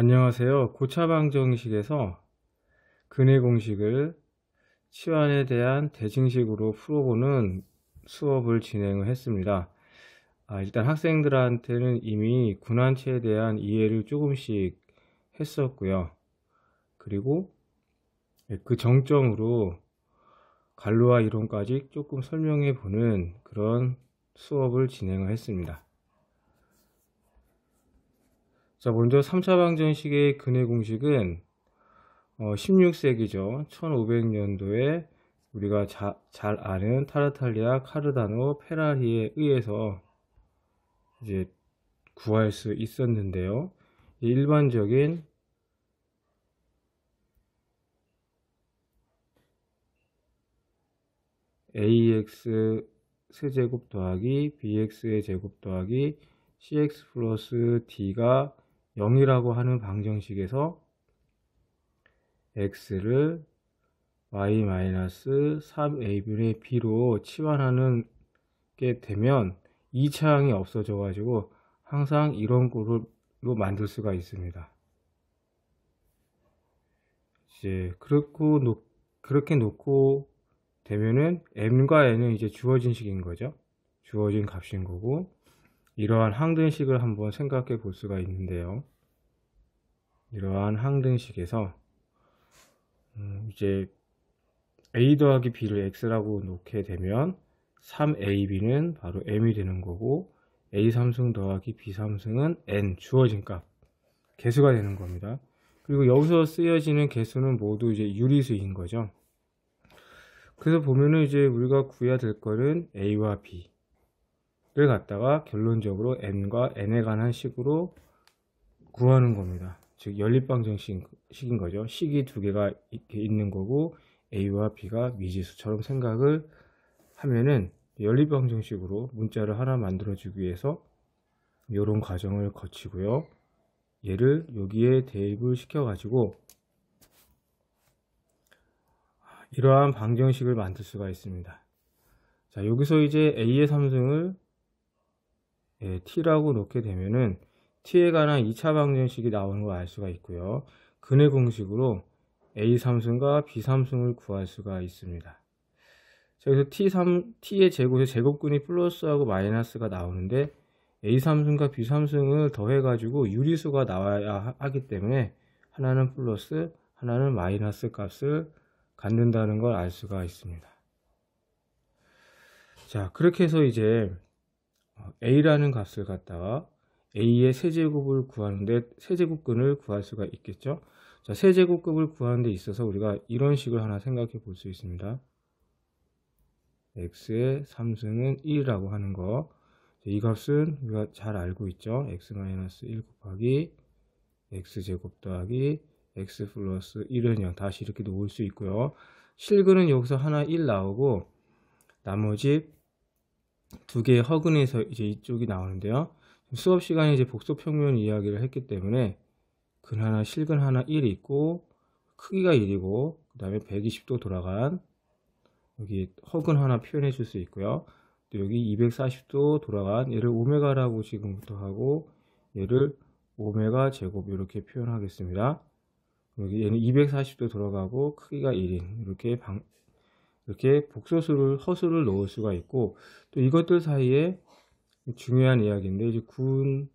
안녕하세요. 고차방정식에서 근해 공식을 치환에 대한 대칭식으로 풀어보는 수업을 진행을 했습니다. 일단 학생들한테는 이미 군한체에 대한 이해를 조금씩 했었고요. 그리고 그 정점으로 관로와 이론까지 조금 설명해 보는 그런 수업을 진행을 했습니다. 자, 먼저 3차 방정식의 근해 공식은 16세기죠. 1500년도에 우리가 잘 아는 타르탈리아 카르다노 페라리에 의해서 이제 구할 수 있었는데요. 일반적인 ax 세제곱 더하기 bx의 제곱 더하기 cx 플러스 d가 0이라고 하는 방정식에서 x를 y-3a분의 b로 치환하는 게 되면 2차항이 없어져 가지고 항상 이런 꼴로 만들 수가 있습니다. 이제 그렇게 놓고 되면은 m과 n은 이제 주어진 식인 거죠. 주어진 값인 거고, 이러한 항등식을 한번 생각해 볼 수가 있는데요. 이러한 항등식에서 이제 a 더하기 b를 x라고 놓게 되면 3ab는 바로 m이 되는 거고, a 삼승 더하기 b 삼승은 n, 주어진 값, 개수가 되는 겁니다. 그리고 여기서 쓰여지는 개수는 모두 이제 유리수인 거죠. 그래서 보면은 이제 우리가 구해야 될 거는 a와 b를 갖다가 결론적으로 n과 n에 관한 식으로 구하는 겁니다. 즉 연립방정식인 거죠. 식이 두 개가 이렇게 있는 거고 a와 b가 미지수처럼 생각을 하면은 연립방정식으로 문자를 하나 만들어 주기 위해서 이런 과정을 거치고요. 얘를 여기에 대입을 시켜 가지고 이러한 방정식을 만들 수가 있습니다. 자, 여기서 이제 a의 삼승을 t라고 놓게 되면은 t에 관한 2차 방정식이 나오는 걸 알 수가 있고요. 근해 공식으로 a 삼승과 b 삼승을 구할 수가 있습니다. 자, 그래서 t의 제곱에 제곱근이 플러스하고 마이너스가 나오는데 a 삼승과 b 삼승을 더해 가지고 유리수가 나와야 하기 때문에 하나는 플러스 하나는 마이너스 값을 갖는다는 걸 알 수가 있습니다. 자, 그렇게 해서 이제 a라는 값을 갖다가 a의 세제곱을 구하는데 세제곱근을 구할 수가 있겠죠. 자, 세제곱급을 구하는 데 있어서 우리가 이런 식을 하나 생각해 볼 수 있습니다. x의 3승은 1이라고 하는 거, 이 값은 우리가 잘 알고 있죠. x-1 곱하기 x제곱 더하기 x 플러스 1은 0, 다시 이렇게 놓을 수 있고요. 실근은 여기서 하나 1 나오고 나머지 두 개의 허근에서 이제 이쪽이 나오는데요. 수업 시간에 이제 복소평면 이야기를 했기 때문에 근 하나 실근 하나 1이 있고 크기가 1이고 그 다음에 120도 돌아간 여기 허근 하나 표현해 줄 수 있고요. 또 여기 240도 돌아간 얘를 오메가라고 지금부터 하고 얘를 오메가 제곱 이렇게 표현하겠습니다. 여기 얘는 240도 돌아가고 크기가 1인 이렇게 허수를 넣을 수가 있고, 또 이것들 사이에 중요한 이야기인데 이제 군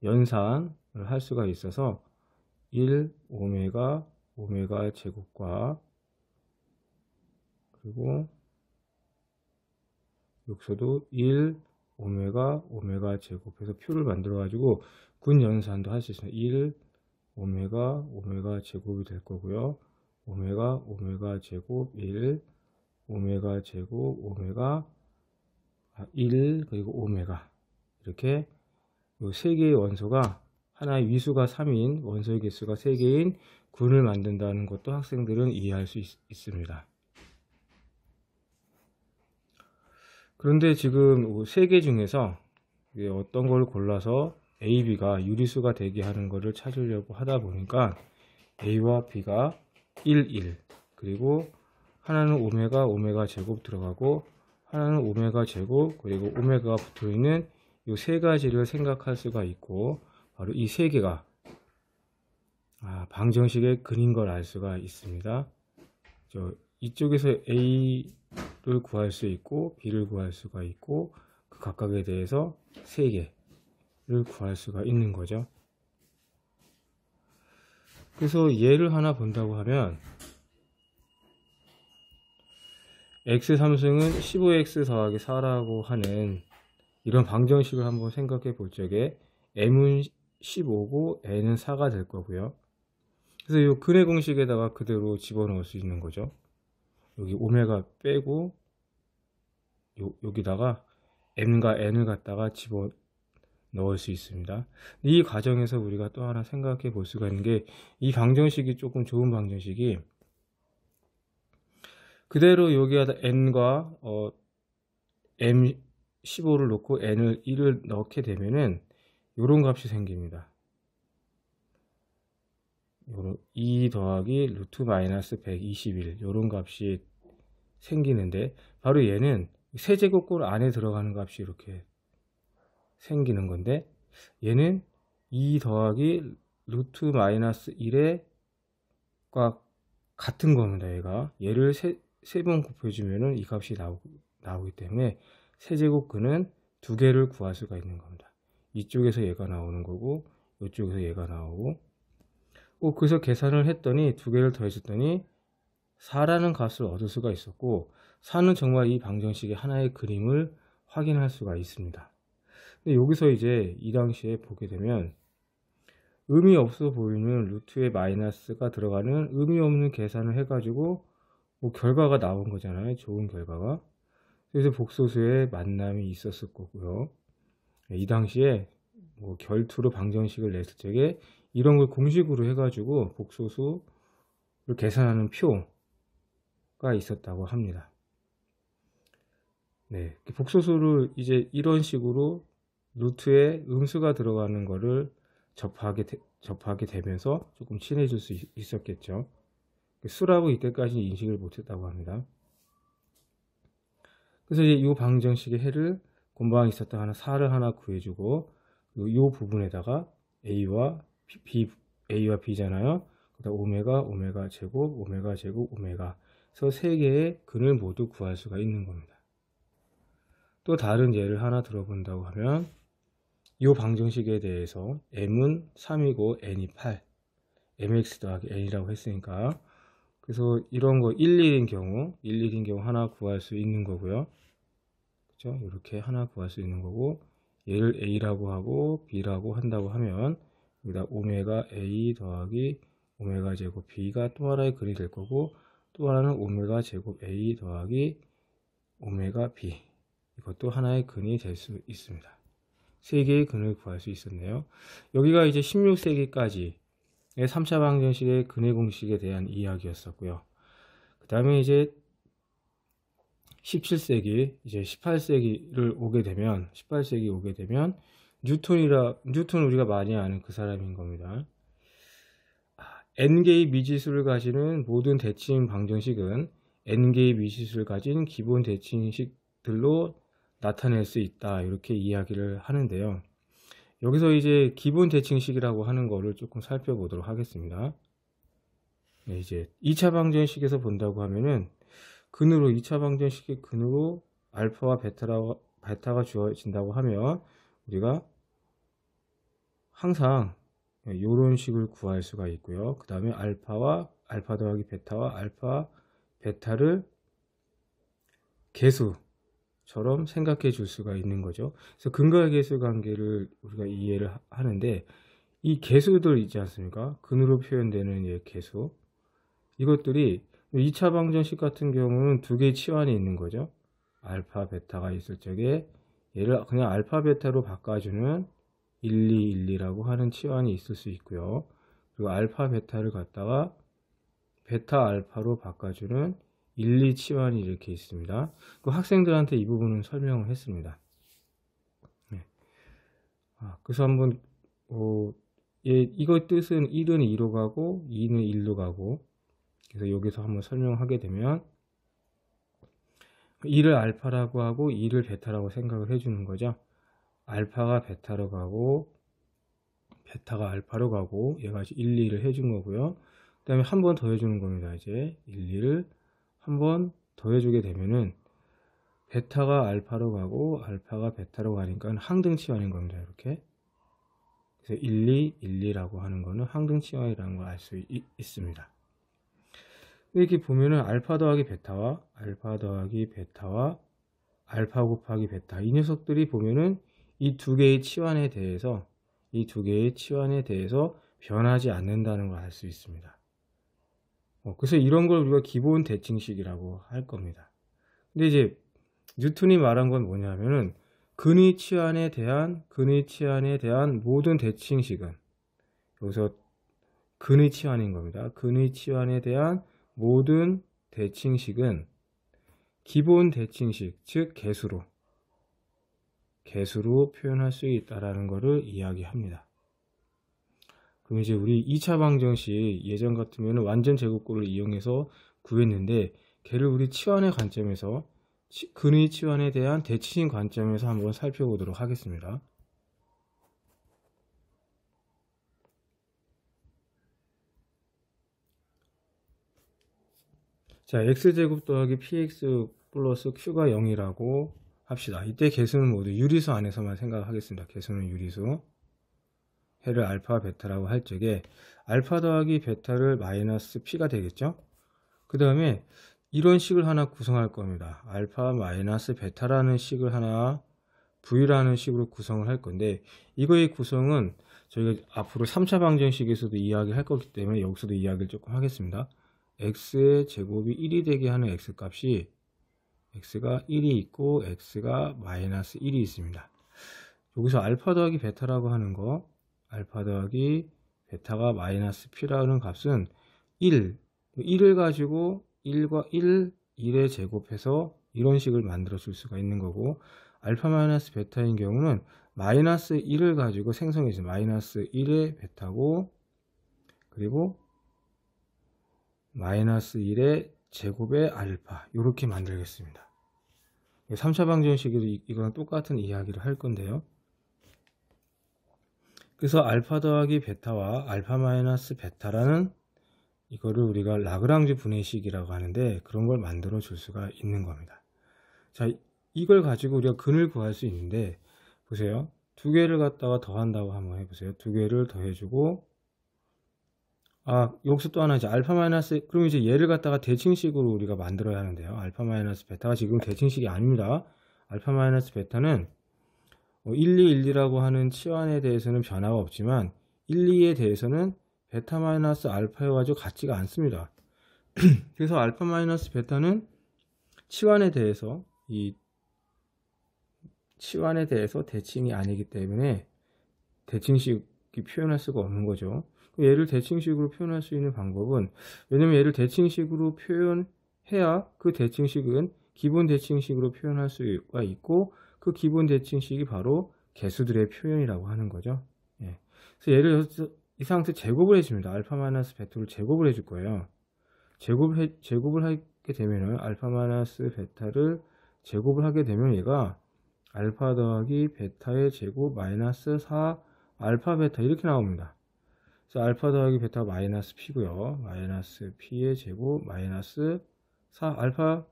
연산을 할 수가 있어서 1 오메가 제곱과 그리고 여기서도 1 오메가 제곱해서 표를 만들어 가지고 군 연산도 할 수 있습니다. 1 오메가 제곱이 될 거고요. 오메가 제곱 1 오메가 제곱 오메가 1 그리고 오메가, 이렇게 이 세 개의 원소가 하나의 위수가 3인 원소의 개수가 3개인 군을 만든다는 것도 학생들은 이해할 수 있습니다. 그런데 지금 세 개 중에서 어떤 걸 골라서 A, B가 유리수가 되게 하는 것을 찾으려고 하다 보니까 A와 B가 1, 1 그리고 하나는 오메가 제곱 들어가고 하나는 오메가 제곱 그리고 오메가가 붙어있는 이 세 가지를 생각할 수가 있고, 바로 이 세 개가 방정식에 근인 걸 알 수가 있습니다. 이쪽에서 A를 구할 수 있고 B를 구할 수가 있고 그 각각에 대해서 3개를 구할 수가 있는 거죠. 그래서 예를 하나 본다고 하면 x3승은 15x 더하기 4라고 하는 이런 방정식을 한번 생각해 볼 적에 m은 15고 n은 4가 될 거고요. 그래서 이 근의 공식에다가 그대로 집어넣을 수 있는 거죠. 여기 오메가 빼고 여기다가 m과 n을 갖다가 집어넣을 수 있습니다. 이 과정에서 우리가 또 하나 생각해 볼 수가 있는 게 이 방정식이 조금 좋은 방정식이 그대로 여기에다 n과 m15를 놓고 n을 1을 넣게 되면은 요런 값이 생깁니다. 요런 2 더하기 루트 마이너스 121 요런 값이 생기는데 바로 얘는 세제곱골 안에 들어가는 값이 이렇게 생기는 건데 얘는 2 더하기 루트 마이너스 1의 과 같은 겁니다. 얘를 세 번 곱해주면은 이 값이 나오기 때문에 세제곱근은 2개를 구할 수가 있는 겁니다. 이쪽에서 얘가 나오는 거고 이쪽에서 얘가 나오고 그래서 계산을 했더니 2개를 더해줬더니 4라는 값을 얻을 수가 있었고 4는 정말 이 방정식의 하나의 그림을 확인할 수가 있습니다. 근데 여기서 이제 이 당시에 보게 되면 의미 없어 보이는 루트에 마이너스가 들어가는 의미 없는 계산을 해가지고 결과가 나온 거잖아요. 좋은 결과가. 그래서 복소수의 만남이 있었을 거고요. 이 당시에 결투로 방정식을 냈을 적에 이런 걸 공식으로 해가지고 복소수를 계산하는 표가 있었다고 합니다. 네, 복소수를 이제 이런 식으로 루트에 음수가 들어가는 거를 접하게 되면서 조금 친해질 수 있었겠죠. 수라고 이때까지 인식을 못했다고 합니다. 그래서 이제 이 방정식의 해를 곰방 있었다 하나 4를 하나 구해주고 이 부분에다가 A와 B잖아요. 그다음 오메가 제곱, 오메가. 그래서 3개의 근을 모두 구할 수가 있는 겁니다. 또 다른 예를 하나 들어본다고 하면 이 방정식에 대해서 m은 3이고 n이 8 mx 더하기 n이라고 했으니까 그래서 이런 거 11인 경우 하나 구할 수 있는 거고요. 그렇죠? 이렇게 하나 구할 수 있는 거고 얘를 a라고 하고 b라고 한다고 하면 여기다 오메가 a 더하기 오메가 제곱 b가 또 하나의 근이 될 거고 또 하나는 오메가 제곱 a 더하기 오메가 b 이것도 하나의 근이 될 수 있습니다. 3개의 근을 구할 수 있었네요. 여기가 이제 16세기까지 3차 방정식의 근의 공식에 대한 이야기였었고요. 그 다음에 이제 17세기, 이제 18세기를 오게 되면, 18세기 오게 되면, 뉴턴 우리가 많이 아는 그 사람인 겁니다. n개의 미지수를 가지는 모든 대칭 방정식은 n개의 미지수를 가진 기본 대칭식들로 나타낼 수 있다. 이렇게 이야기를 하는데요. 여기서 이제 기본 대칭식이라고 하는 거를 조금 살펴보도록 하겠습니다. 네, 이제 2차 방정식에서 본다고 하면은 2차 방정식의 근으로 알파와 베타가 주어진다고 하면 우리가 항상 이런 식을 구할 수가 있고요. 그 다음에 알파 더하기 베타와 알파, 베타를 개수처럼 생각해 줄 수가 있는 거죠. 그래서 근과 계수 관계를 우리가 이해를 하는데 이 개수들 있지 않습니까? 근으로 표현되는 이 개수. 이것들이 2차 방정식 같은 경우는 2개의 치환이 있는 거죠. 알파, 베타가 있을 적에 얘를 그냥 알파, 베타로 바꿔주는 1, 2, 1, 2라고 하는 치환이 있을 수 있고요. 그리고 알파, 베타를 갖다가 베타, 알파로 바꿔주는 1, 2 치환이 이렇게 있습니다. 그 학생들한테 이 부분은 설명을 했습니다. 네. 그래서 한번 이거 뜻은 1은 2로 가고 2는 1로 가고 그래서 여기서 한번 설명하게 되면 1을 알파라고 하고 2를 베타라고 생각을 해주는 거죠. 알파가 베타로 가고 베타가 알파로 가고 얘가 1, 2를 해준 거고요. 그 다음에 한 번 더 해주는 겁니다. 이제 1, 2를 한 번 더 해주게 되면은 베타가 알파로 가고 알파가 베타로 가니까 항등치환인 겁니다. 이렇게. 그래서 1, 2, 1, 2라고 하는 거는 항등치환이라는 걸 알 수 있습니다. 이렇게 보면은 알파 더하기 베타와 알파 더하기 베타와 알파 곱하기 베타, 이 녀석들이 보면은 이 두 개의 치환에 대해서 변하지 않는다는 걸 알 수 있습니다. 그래서 이런 걸 우리가 기본 대칭식이라고 할 겁니다. 근데 이제 뉴턴이 말한 건 뭐냐면은 근의 치환에 대한 모든 대칭식은, 여기서 근의 치환인 겁니다. 근의 치환에 대한 모든 대칭식은 기본 대칭식, 즉 개수로 표현할 수 있다라는 것을 이야기합니다. 그럼 이제 우리 2차 방정식 예전 같으면 완전 제곱꼴을 이용해서 구했는데, 걔를 우리 치환의 관점에서, 근의 치환에 대한 대칭식 관점에서 한번 살펴보도록 하겠습니다. 자, x제곱 더하기 px 플러스 q가 0이라고 합시다. 이때 개수는 모두 유리수 안에서만 생각하겠습니다. 개수는 유리수. 해를 알파 베타라고 할 적에 알파 더하기 베타를 마이너스 p가 되겠죠. 그 다음에 이런 식을 하나 구성할 겁니다. 알파 마이너스 베타라는 식을 하나 v라는 식으로 구성을 할 건데, 이거의 구성은 저희가 앞으로 3차 방정식에서도 이야기할 거기 때문에 여기서도 이야기를 조금 하겠습니다. x의 제곱이 1이 되게 하는 x값이, x가 1이 있고 x가 마이너스 1이 있습니다. 여기서 알파 더하기 베타라고 하는 거, 알파 더하기 베타가 마이너스 p라는 값은 1을 가지고 1과 1의 제곱해서 이런 식을 만들어 줄 수가 있는 거고, 알파 마이너스 베타인 경우는 마이너스 1을 가지고 생성해서 마이너스 1의 베타고, 그리고 마이너스 1의 제곱의 알파, 이렇게 만들겠습니다. 3차 방정식에도 이거랑 똑같은 이야기를 할 건데요. 그래서 알파 더하기 베타와 알파 마이너스 베타라는 이거를 우리가 라그랑지 분해식이라고 하는데, 그런 걸 만들어 줄 수가 있는 겁니다. 자, 이걸 가지고 우리가 근을 구할 수 있는데, 보세요. 두 개를 갖다가 더한다고 한번 해보세요. 두 개를 더해주고, 여기서 또 하나 이제 알파 마이너스, 그럼 이제 얘를 갖다가 대칭식으로 우리가 만들어야 하는데요. 알파 마이너스 베타가 지금 대칭식이 아닙니다. 알파 마이너스 베타는 1, 2, 1, 2라고 하는 치환에 대해서는 변화가 없지만 1, 2에 대해서는 베타 마이너스 알파여가지고 같지가 않습니다. 그래서 알파 마이너스 베타는 치환에 대해서 대칭이 아니기 때문에 대칭식이 표현할 수가 없는 거죠. 얘를 대칭식으로 표현할 수 있는 방법은, 왜냐면 얘를 대칭식으로 표현해야 그 대칭식은 기본 대칭식으로 표현할 수가 있고, 그 기본 대칭식이 바로 개수들의 표현이라고 하는 거죠. 그래서 얘를 이 상태 제곱을 해줍니다. 알파 마이너스 베타를 제곱을 해줄 거예요. 제곱을 하게 되면은 알파 마이너스 베타를 제곱을 하게 되면 얘가 알파 더하기 베타의 제곱 마이너스 4 알파 베타 이렇게 나옵니다. 그래서 알파 더하기 베타 마이너스 p고요. 마이너스 p의 제곱 마이너스 4 알파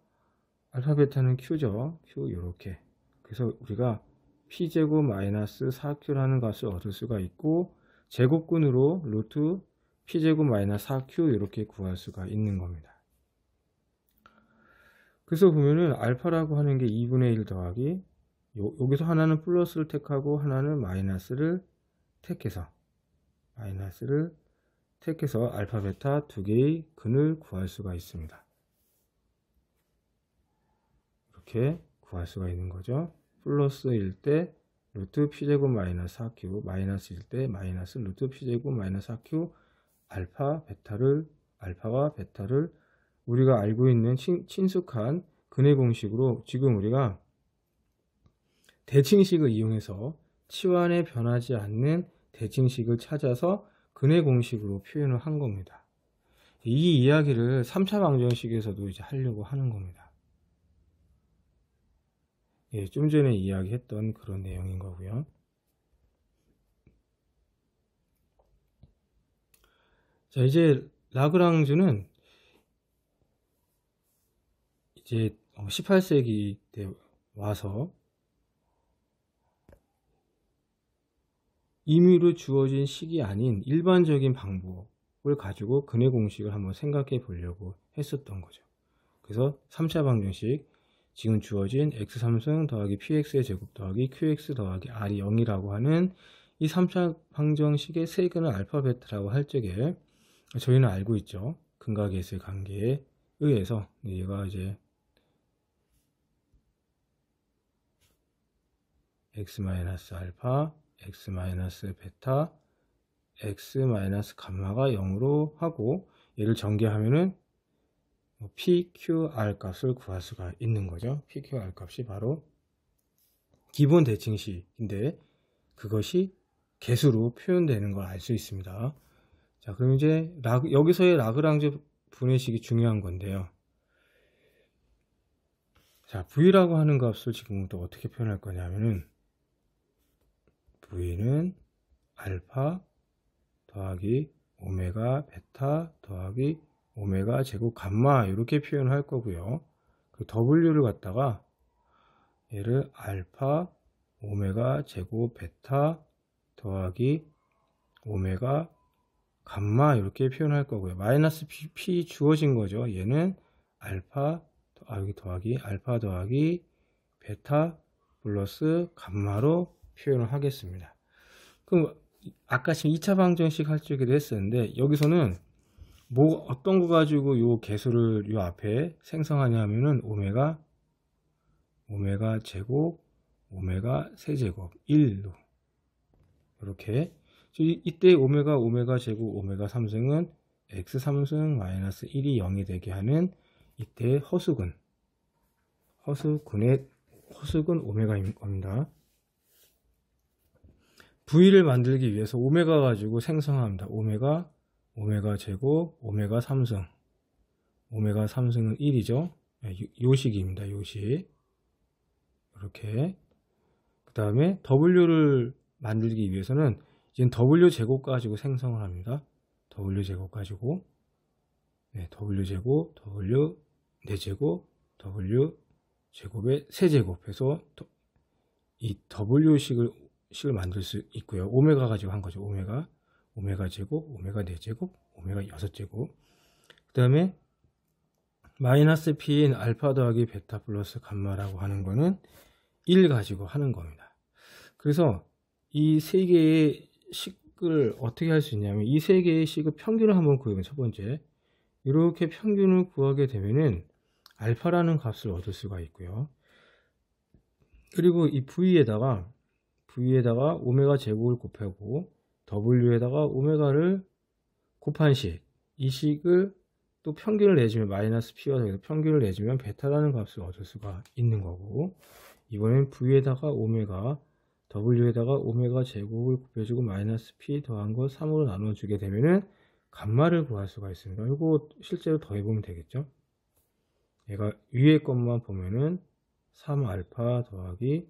베타는 q죠. q 이렇게. 그래서 우리가 p제곱 마이너스 4q라는 값을 얻을 수가 있고, 제곱근으로 루트 p제곱 마이너스 4q 이렇게 구할 수가 있는 겁니다. 그래서 보면은 알파라고 하는 게 2분의 1 더하기, 여기서 하나는 플러스를 택하고 하나는 마이너스를 택해서 알파 베타 두 개의 근을 구할 수가 있습니다. 이렇게 구할 수가 있는 거죠. 플러스일 때 루트 p제곱 마이너스 4q, 마이너스일 때 마이너스 루트 p제곱 마이너스 4q, 알파와 베타를 우리가 알고 있는 친숙한 근의 공식으로 지금 우리가 대칭식을 이용해서 치환에 변하지 않는 대칭식을 찾아서 근의 공식으로 표현을 한 겁니다. 이 이야기를 3차 방정식에서도 이제 하려고 하는 겁니다. 좀 전에 이야기했던 그런 내용인 거고요. 자, 이제 라그랑주는 이제 18세기 때 와서 임의로 주어진 식이 아닌 일반적인 방법을 가지고 근해 공식을 한번 생각해 보려고 했었던 거죠. 그래서 3차 방정식, 지금 주어진 x3승 더하기 px의 제곱 더하기 qx 더하기 r이 0이라고 하는 이 3차 방정식의 세근은 알파 베타라고 할 적에 저희는 알고 있죠. 근과 계수의 관계에 의해서 얘가 이제 x-알파, x-베타, x-감마가 0으로 하고 얘를 전개하면은 PQR 값을 구할 수가 있는 거죠. PQR 값이 바로 기본 대칭식인데 그것이 개수로 표현되는 걸 알 수 있습니다. 자, 그럼 이제 여기서의 라그랑주 분해식이 중요한 건데요. 자, V라고 하는 값을 지금부터 어떻게 표현할 거냐면은 V는 알파 더하기 오메가 베타 더하기 오메가 제곱 감마 이렇게 표현할 거고요. 그 W를 갖다가 얘를 알파 오메가 제곱 베타 더하기 오메가 감마 이렇게 표현할 거고요. 마이너스 P 주어진 거죠. 얘는 알파 더하기 알파 더하기 베타 플러스 감마로 표현을 하겠습니다. 그럼 아까 지금 2차 방정식 할 적에도 했었는데 여기서는 뭐 어떤 거 가지고 요 개수를 요 앞에 생성하냐면은 오메가 제곱 오메가 세제곱 1로 이렇게 이때 오메가 제곱 오메가 3승은 x 3승 마이너스 1이 0이 되게 하는 이때 허수근의 허수근 오메가인 겁니다. V를 만들기 위해서 오메가 가지고 생성합니다. 오메가 제곱 오메가 3승 오메가 3승은 1이죠. 요식입니다. 요식. 이렇게 그 다음에 W를 만들기 위해서는 이제 W 제곱 가지고 생성을 합니다. W 제곱 가지고 W 제곱 W 4제곱 W 제곱의 세제곱 해서 이 W식을 만들 수 있고요. 오메가 가지고 한 거죠. 오메가 제곱, 오메가 4제곱, 오메가 6제곱. 그 다음에 마이너스 P인 알파 더하기 베타 플러스 감마라고 하는 거는 1 가지고 하는 겁니다. 그래서 이 세 개의 식을 어떻게 할 수 있냐면 이 세 개의 식의 평균을 한번 구해보면 첫 번째 이렇게 평균을 구하게 되면은 알파라는 값을 얻을 수가 있고요. 그리고 이 V에다가 오메가 제곱을 곱하고 W에다가 오메가를 곱한 식, 이 식을 또 평균을 내주면 마이너스 P와 더해서 평균을 내주면 베타라는 값을 얻을 수가 있는 거고 이번엔 V에다가 오메가 W에다가 오메가 제곱을 곱해주고 마이너스 P 더한 거 3으로 나눠주게 되면은 감마를 구할 수가 있습니다. 이거 실제로 더해보면 되겠죠. 얘가 위에 것만 보면은 3알파 더하기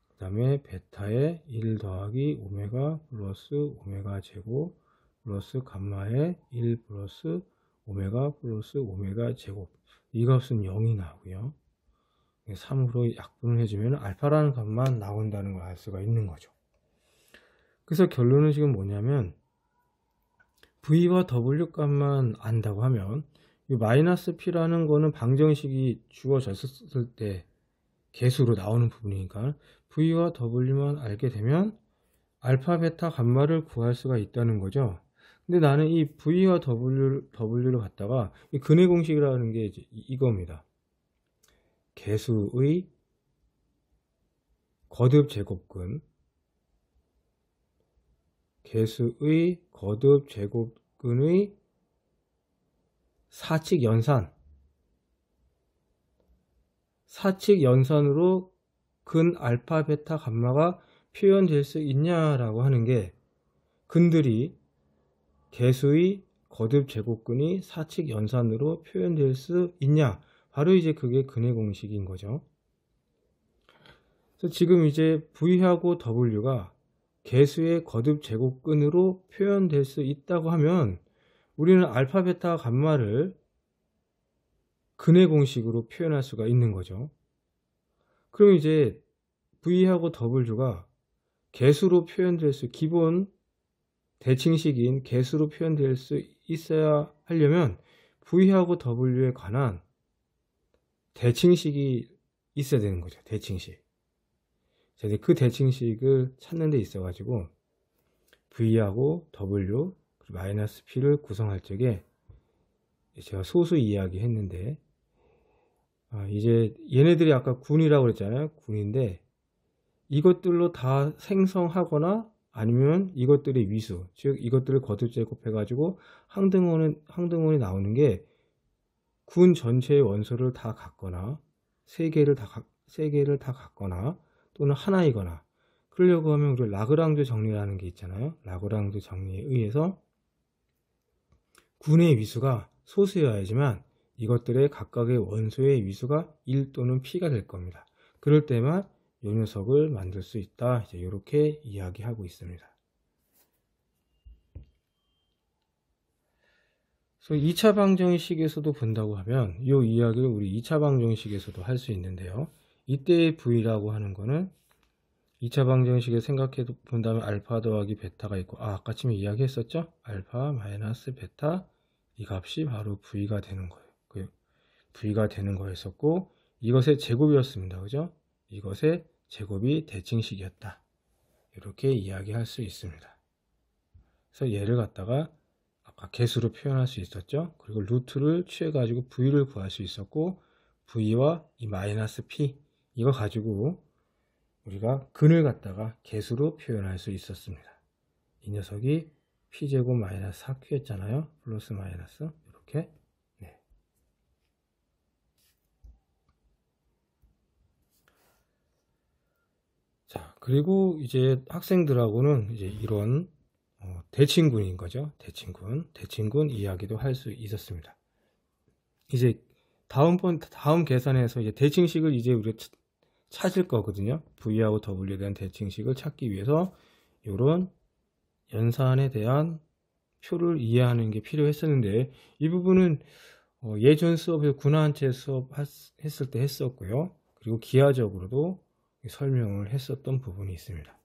그 다음에 베타에 1 더하기 오메가 플러스 오메가 제곱 플러스 감마에 1 플러스 오메가 플러스 오메가 제곱 이 값은 0이 나오고요. 3으로 약분을 해주면 알파라는 값만 나온다는 걸 알 수가 있는 거죠. 그래서 결론은 지금 뭐냐면 V와 W 값만 안다고 하면 이 마이너스 P라는 거는 방정식이 주어졌을 때 개수로 나오는 부분이니까 V와 W만 알게 되면 알파, 베타, 감마를 구할 수가 있다는 거죠. 근데 나는 이 V와 W를 갖다가 이 근해 공식이라는 게 이제 이겁니다. 개수의 거듭 제곱근 개수의 거듭 제곱근의 사칙 연산으로 근 알파, 베타, 감마가 표현될 수 있냐라고 하는 게 근들이 개수의 거듭 제곱근이 사칙 연산으로 표현될 수 있냐 바로 이제 그게 근해 공식인 거죠. 그래서 지금 이제 V하고 W가 개수의 거듭 제곱근으로 표현될 수 있다고 하면 우리는 알파, 베타, 감마를 근의 공식으로 표현할 수가 있는 거죠. 그럼 이제 V하고 W가 개수로 표현될 수, 기본 대칭식인 개수로 표현될 수 있어야 하려면 V하고 W에 관한 대칭식이 있어야 되는 거죠. 대칭식. 그 대칭식을 찾는 데 있어 가지고 V하고 W 그리고 마이너스 P를 구성할 적에 제가 소수 이야기 했는데, 이제 얘네들이 아까 군이라고 그랬잖아요. 군인데 이것들로 다 생성하거나 아니면 이것들의 위수, 즉 이것들을 거듭 제곱해 가지고 항등원이 나오는 게 군 전체의 원소를 다 갖거나 세 개를 다 갖거나 또는 하나이거나, 그러려고 하면 우리 라그랑주 정리라는 게 있잖아요. 라그랑주 정리에 의해서 군의 위수가 소수여야지만 이것들의 각각의 원소의 위수가 1 또는 P가 될 겁니다. 그럴 때만 이 녀석을 만들 수 있다. 이제 이렇게 이야기하고 있습니다. 그래서 2차 방정식에서도 본다고 하면 이 이야기를 우리 2차 방정식에서도 할 수 있는데요. 이때의 V라고 하는 거는 2차 방정식에 생각해 본다면 알파 더하기 베타가 있고, 아까 전에 이야기했었죠? 알파 마이너스 베타, 이 값이 바로 V가 되는 거예요. V가 되는 거였었고, 이것의 제곱이었습니다. 그죠? 이것의 제곱이 대칭식이었다. 이렇게 이야기할 수 있습니다. 그래서 얘를 갖다가 아까 개수로 표현할 수 있었죠? 그리고 루트를 취해가지고 V를 구할 수 있었고, V와 이 마이너스 P, 이거 가지고 우리가 근을 갖다가 개수로 표현할 수 있었습니다. 이 녀석이 P제곱 마이너스 4Q였잖아요. 플러스 마이너스 이렇게. 네. 자, 그리고 이제 학생들하고는 이제 이런 대칭군인 거죠. 대칭군 이야기도 할 수 있었습니다. 이제 다음 계산에서 이제 대칭식을 이제 우리가 찾을 거거든요. V하고 W에 대한 대칭식을 찾기 위해서 이런 연산에 대한 표를 이해하는 게 필요했었는데, 이 부분은 예전 수업에서 군화한체 수업 했을 때 했었고요. 그리고 기하적으로도 설명을 했었던 부분이 있습니다.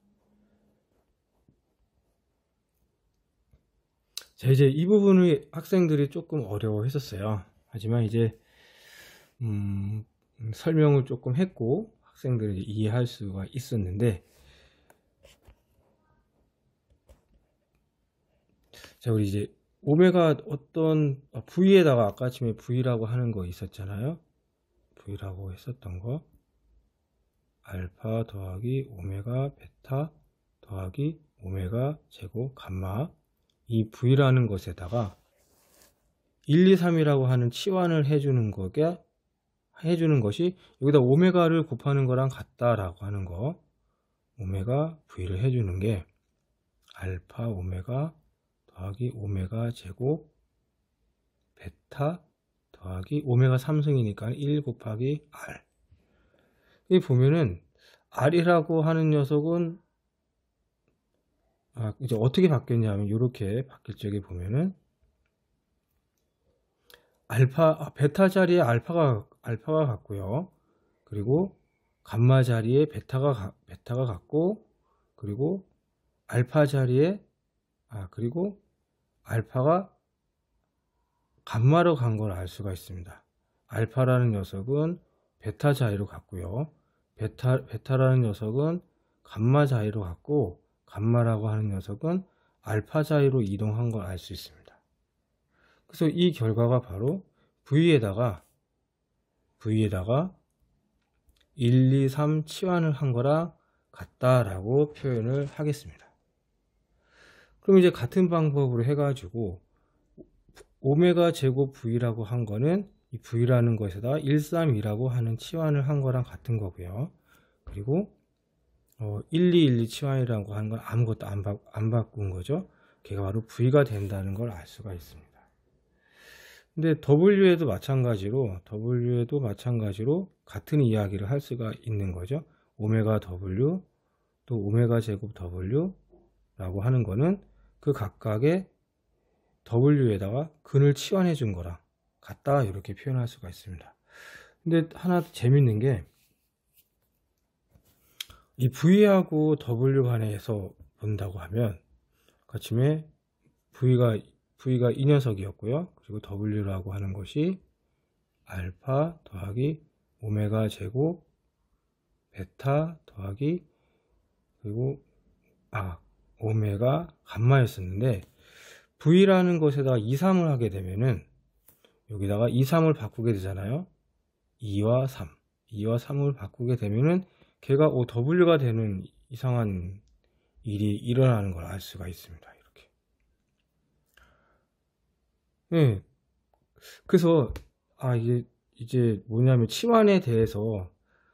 자, 이제 이 부분을 학생들이 조금 어려워했었어요. 하지만 이제 설명을 조금 했고 학생들이 이해할 수가 있었는데, 자, 우리 이제 오메가 어떤 V에다가 아까 아침에 V라고 하는 거 있었잖아요. V라고 했었던 거, 알파 더하기 오메가 베타 더하기 오메가 제곱 감마, 이 V라는 것에다가 1, 2, 3이라고 하는 치환을 해주는 것이 여기다 오메가를 곱하는 거랑 같다라고 하는 거, 오메가 V를 해주는 게 알파 오메가 더하기 오메가 제곱 베타 더하기 오메가 3승이니까 1 곱하기 R. 여기 보면은 R이라고 하는 녀석은 이제 어떻게 바뀌었냐면 이렇게 바뀔 적에 보면은 베타 자리에 알파가 같고요. 그리고 감마 자리에 베타가 같고, 그리고 알파 자리에 그리고 알파가 감마로 간 걸 알 수가 있습니다. 알파라는 녀석은 베타 자리로 갔고요. 베타라는 녀석은 감마 자리로 갔고, 감마라고 하는 녀석은 알파 자리로 이동한 걸 알 수 있습니다. 그래서 이 결과가 바로 V에다가 1, 2, 3 치환을 한 거랑 같다라고 표현을 하겠습니다. 그럼 이제 같은 방법으로 해가지고 오메가 제곱 V라고 한 거는 이 V라는 것에다 1, 3, 2라고 하는 치환을 한 거랑 같은 거고요. 그리고 1, 2, 1, 2 치환이라고 하는 건 아무것도 안 바꾼 거죠. 걔가 바로 V가 된다는 걸 알 수가 있습니다. 근데 W에도 마찬가지로 같은 이야기를 할 수가 있는 거죠. 오메가 W 또 오메가 제곱 W 라고 하는 거는 그 각각의 W에다가 근을 치환해 준 거랑 같다 이렇게 표현할 수가 있습니다. 근데 하나 재밌는 게 이 V하고 W 간에서 본다고 하면 아침에 V가 이 녀석이었고요. 그리고 W라고 하는 것이 알파 더하기 오메가 제곱 베타 더하기 그리고 오메가 감마였었는데 V라는 것에다가 2, 3을 하게 되면은 여기다가 2, 3을 바꾸게 되잖아요. 2와 3을 바꾸게 되면은 걔가 W가 되는 이상한 일이 일어나는 걸 알 수가 있습니다. 이렇게. 네. 그래서 이제 뭐냐면 치환에 대해서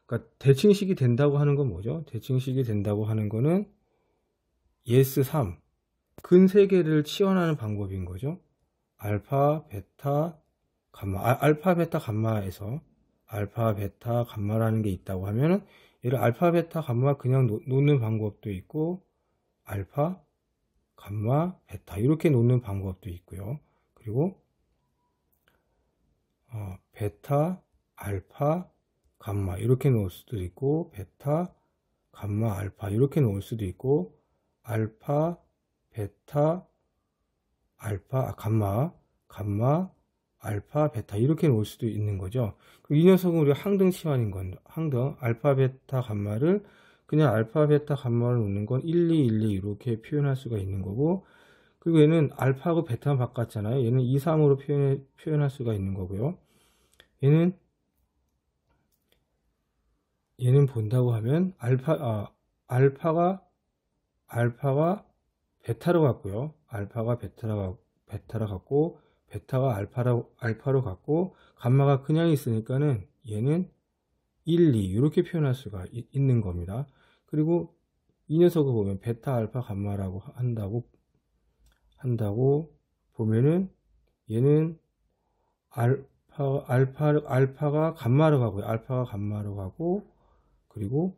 그러니까 대칭식이 된다고 하는 건 뭐죠? 대칭식이 된다고 하는 거는 yes 3 근 3개를 치환하는 방법인 거죠. 알파, 베타, 감마. 알파, 베타, 감마에서 알파, 베타, 감마라는 게 있다고 하면은 얘를 알파, 베타, 감마 그냥 놓는 방법도 있고 알파, 감마, 베타 이렇게 놓는 방법도 있고요. 그리고 베타, 알파, 감마 이렇게 놓을 수도 있고 베타, 감마, 알파 이렇게 놓을 수도 있고 알파, 베타, 알파, 감마, 알파, 베타 이렇게 놓을 수도 있는 거죠. 이 녀석은 우리가 항등 치환인 건 항등 알파, 베타, 감마를 그냥 알파, 베타, 감마를 놓는 건 1, 2, 1, 2 이렇게 표현할 수가 있는 거고 그리고 얘는 알파하고 베타만 바꿨잖아요. 얘는 2, 3으로 표현할 수가 있는 거고요. 얘는 본다고 하면 알파가 베타로 갔고요. 알파가 베타로 갔고 베타가 알파로 갔고 감마가 그냥 있으니까는 얘는 1, 2 이렇게 표현할 수가 있는 겁니다. 그리고 이 녀석을 보면 베타, 알파, 감마라고 한다고 보면은 얘는 알파가 감마로 가고요. 알파가 감마로 가고 그리고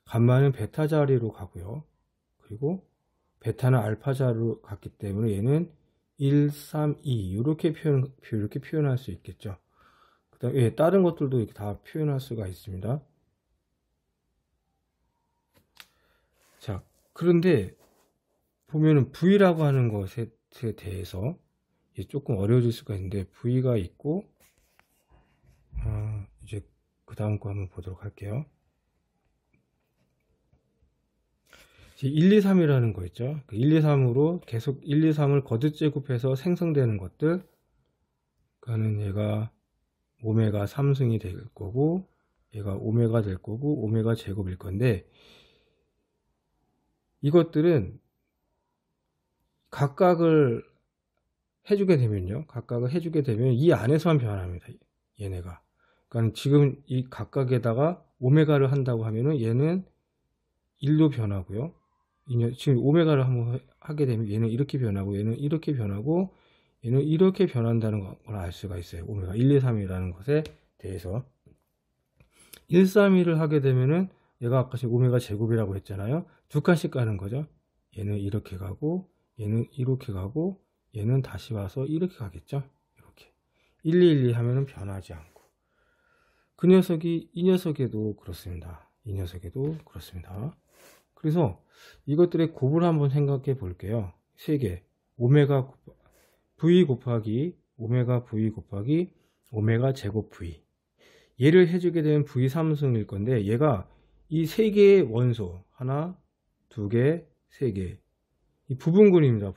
감마는 베타 자리로 가고요. 그리고 베타는 알파 자리로 갔기 때문에 얘는 1, 3, 2 이렇게 표현할 수 있겠죠. 그다음에 다른 것들도 이렇게 다 표현할 수가 있습니다. 자, 그런데 보면은 V라고 하는 것에 대해서 조금 어려워질 수가 있는데 V가 있고 이제 그 다음 거 한번 보도록 할게요. 1, 2, 3이라는 거 있죠. 1, 2, 3으로 계속 1, 2, 3을 거듭제곱해서 생성되는 것들 그거는 얘가 오메가 3승이 될 거고 얘가 오메가 될 거고 오메가 제곱일 건데 이것들은 각각을 해주게 되면요. 이 안에서만 변합니다. 얘네가. 그러니까 지금 이 각각에다가 오메가를 한다고 하면은 얘는 1로 변하고요. 지금 오메가를 한번 하게 되면 얘는 이렇게 변하고 얘는 이렇게 변하고 얘는 이렇게 변한다는 걸 알 수가 있어요. 오메가 1, 2, 3이라는 것에 대해서 1, 3, 2를 하게 되면은 얘가 아까 오메가 제곱이라고 했잖아요. 두 칸씩 가는 거죠. 얘는 이렇게 가고 얘는 이렇게 가고 얘는 다시 와서 이렇게 가겠죠. 이렇게 1, 2, 1, 2 하면은 변하지 않고 이 녀석에도 그렇습니다. 이 녀석에도 그렇습니다. 그래서 이것들의 곱을 한번 생각해 볼게요. 3개 오메가 V 곱하기 오메가 V 곱하기 오메가 제곱 V 얘를 해주게 되면 V 3승일 건데 얘가 이 3개의 원소 하나, 2개, 3개 이 부분군입니다.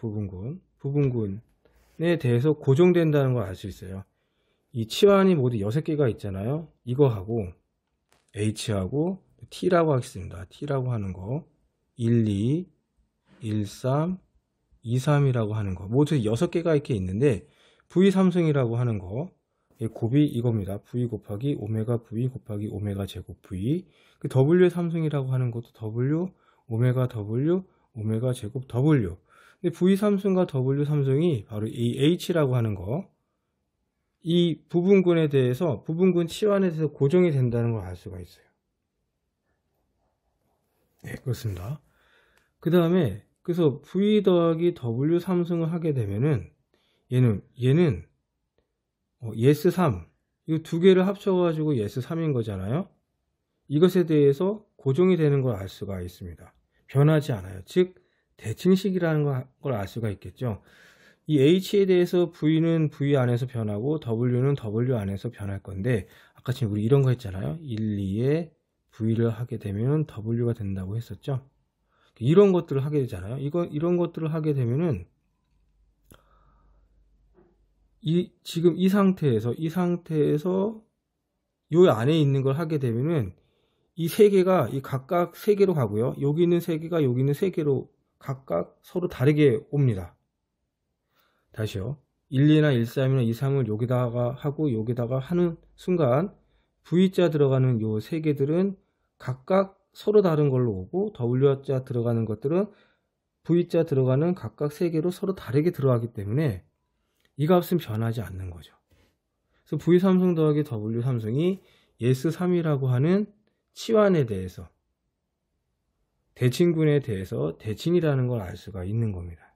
부분군에 대해서 고정된다는 걸 알 수 있어요. 이 치환이 모두 6개가 있잖아요. 이거하고 H하고 T라고 하겠습니다. T라고 하는 거 1, 2, 1, 3, 2, 3이라고 하는 거 모두 6개가 이렇게 있는데 V 3승이라고 하는 거 곱이 이겁니다. V 곱하기 오메가 V 곱하기 오메가 제곱 V 그 W 3승이라고 하는 것도 W 오메가 W 오메가 제곱 W 근데 V 3승과 W 3승이 바로 이 H라고 하는 거 이 부분군에 대해서 부분군 치환에 대해서 고정이 된다는 걸 알 수가 있어요. 네, 그렇습니다. 그 다음에 그래서 V 더하기 W 삼승을 하게 되면은 얘는 yes 3 이 두 개를 합쳐가지고 yes 3인 거잖아요. 이것에 대해서 고정이 되는 걸 알 수가 있습니다. 변하지 않아요. 즉 대칭식이라는 걸 알 수가 있겠죠. 이 H에 대해서 V는 V 안에서 변하고 W는 W 안에서 변할 건데 아까 지금 우리 이런 거 했잖아요. 1, 2에 V를 하게 되면 W가 된다고 했었죠. 이런 것들을 하게 되잖아요. 이런 것들을 하게 되면은 지금 이 상태에서 요 안에 있는 걸 하게 되면은 이 세 개가 각각 세 개로 가고요. 여기 있는 세 개가 여기 있는 세 개로 각각 서로 다르게 옵니다. 다시요. 1, 2나 1, 3이나 2, 3을 여기다가 하고 여기다가 하는 순간 V자 들어가는 요 세 개들은 각각 서로 다른 걸로 오고 W자 들어가는 것들은 V자 들어가는 각각 세 개로 서로 다르게 들어가기 때문에 이 값은 변하지 않는 거죠. 그래서 V 삼승 더하기 W 삼승이 yes 3이라고 하는 치환에 대해서 대칭군에 대해서 대칭이라는 걸 알 수가 있는 겁니다.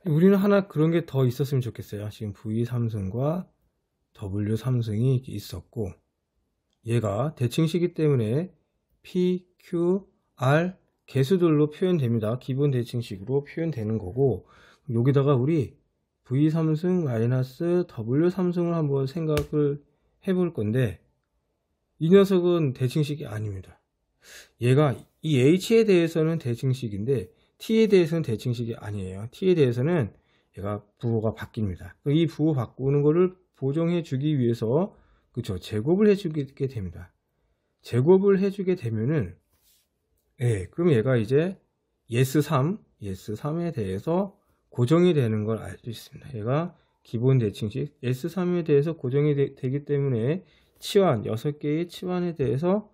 우리는 하나 그런 게 더 있었으면 좋겠어요. 지금 V 삼승과 W 삼승이 있었고 얘가 대칭식이기 때문에 P, Q, R 개수들로 표현됩니다. 기본 대칭식으로 표현되는 거고 여기다가 우리 V 삼승 마이너스 W 삼승을 한번 생각을 해볼 건데 이 녀석은 대칭식이 아닙니다. 얘가 이 H에 대해서는 대칭식인데 T에 대해서는 대칭식이 아니에요. T에 대해서는 얘가 부호가 바뀝니다. 이 부호 바꾸는 거를 보정해 주기 위해서 그쵸 제곱을 해주게 됩니다. 제곱을 해주게 되면은 그럼 얘가 이제 yes 3에 대해서 고정이 되는 걸 알 수 있습니다. 얘가 기본 대칭식 yes 3에 대해서 고정이 되기 때문에 치환 6개의 치환에 대해서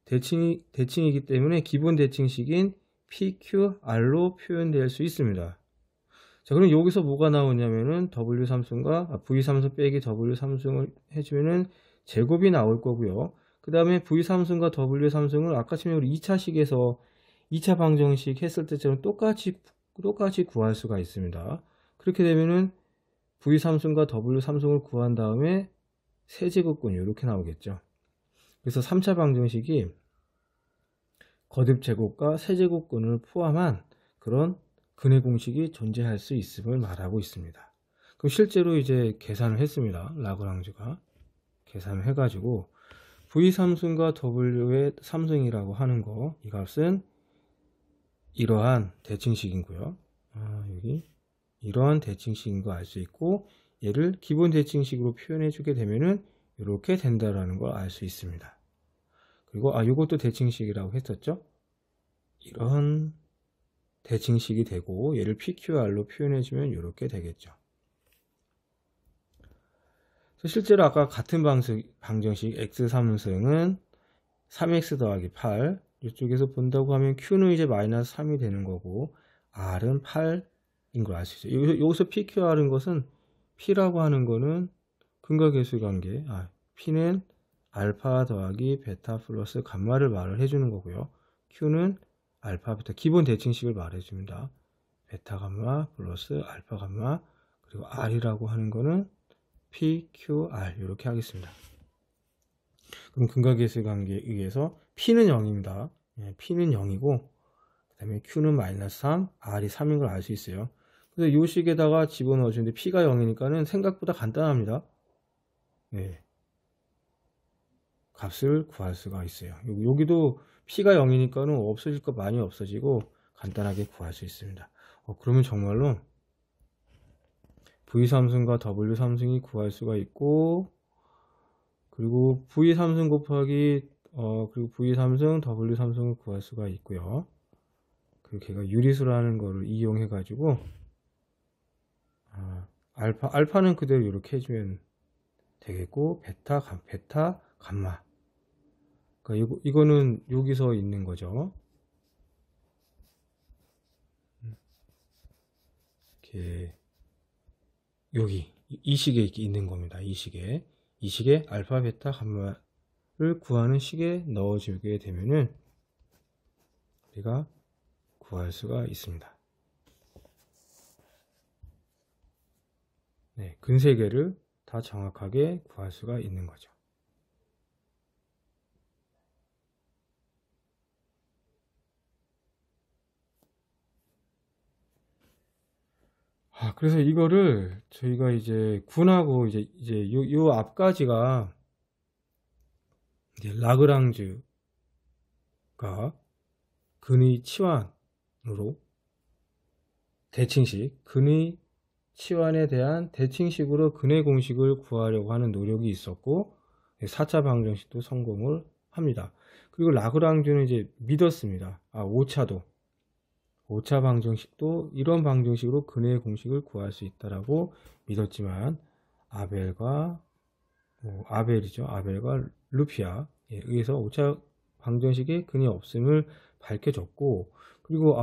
대칭이기 때문에 기본 대칭식인 PQR로 표현될 수 있습니다. 자, 그럼 여기서 뭐가 나오냐면은 W 삼승과 V 삼승 빼기 W 삼승을 해주면은 제곱이 나올 거고요. 그 다음에 V 삼승과 W 삼승을 아까 처럼 2차식에서 2차 방정식 했을 때처럼 똑같이 구할 수가 있습니다. 그렇게 되면은 V 삼승과 W 삼승을 구한 다음에 세제곱근 이렇게 나오겠죠. 그래서 3차 방정식이 거듭 제곱과 세제곱근을 포함한 그런 근의 공식이 존재할 수 있음을 말하고 있습니다. 그럼 실제로 이제 계산을 했습니다. 라그랑주가 계산을 해가지고 V 삼승과 W의 삼승이라고 하는 거 이 값은 이러한 대칭식이고요. 여기 이러한 대칭식인 거 알 수 있고 얘를 기본 대칭식으로 표현해 주게 되면은 이렇게 된다라는 걸 알 수 있습니다. 그리고 이것도 대칭식이라고 했었죠. 이런 대칭식이 되고 얘를 PQR로 표현해 주면 이렇게 되겠죠. 실제로 아까 같은 방정식 x 삼승은 3x 더하기 8 이쪽에서 본다고 하면 Q는 이제 마이너스 3이 되는 거고 R은 8인 걸 알 수 있어요. 여기서 PQR인 것은 P라고 하는 거는 근과계수 관계 P는 알파 더하기 베타 플러스 감마를 말을 해주는 거고요. Q는 알파 베타 기본 대칭식을 말해줍니다. 베타 감마 플러스 알파 감마 그리고 R이라고 하는 거는 PQR 이렇게 하겠습니다. 그럼 근과계수 관계에 의해서 P는 0입니다. P는 0이고 그 다음에 Q는 마이너스 3, R이 3인 걸 알 수 있어요. 그래서 이 식에다가 집어넣어 주는데 P가 0이니까는 생각보다 간단합니다. 값을 구할 수가 있어요. 여기도 P가 0이니까는 없어질 거 많이 없어지고 간단하게 구할 수 있습니다. 그러면 정말로 V 삼승과 W 삼승이 구할 수가 있고 그리고 V 삼승 곱하기 그리고 V 삼승 W 삼승을 구할 수가 있고요. 그리고 걔가 유리수라는 거를 이용해 가지고 알파는 그대로 이렇게 해주면 되겠고 베타 감마 그러니까 이거는 여기서 있는 거죠. 이렇게 여기 이 식에 있는 겁니다. 이 식에 알파 베타 감마를 구하는 식에 넣어주게 되면은 우리가 구할 수가 있습니다. 네, 근 세 개를 다 정확하게 구할 수가 있는 거죠. 그래서 이거를 저희가 이제 군하고 이제 요 앞까지가 이제 라그랑쥬가 근의 치환으로 대칭식, 근의 치환에 대한 대칭식으로 근의 공식을 구하려고 하는 노력이 있었고 4차 방정식도 성공을 합니다. 그리고 라그랑쥬는 이제 믿었습니다. 5차 방정식도 이런 방정식으로 근의 공식을 구할 수 있다라고 믿었지만 아벨과 루피아에 의해서 5차 방정식에 근이 없음을 밝혀줬고, 그리고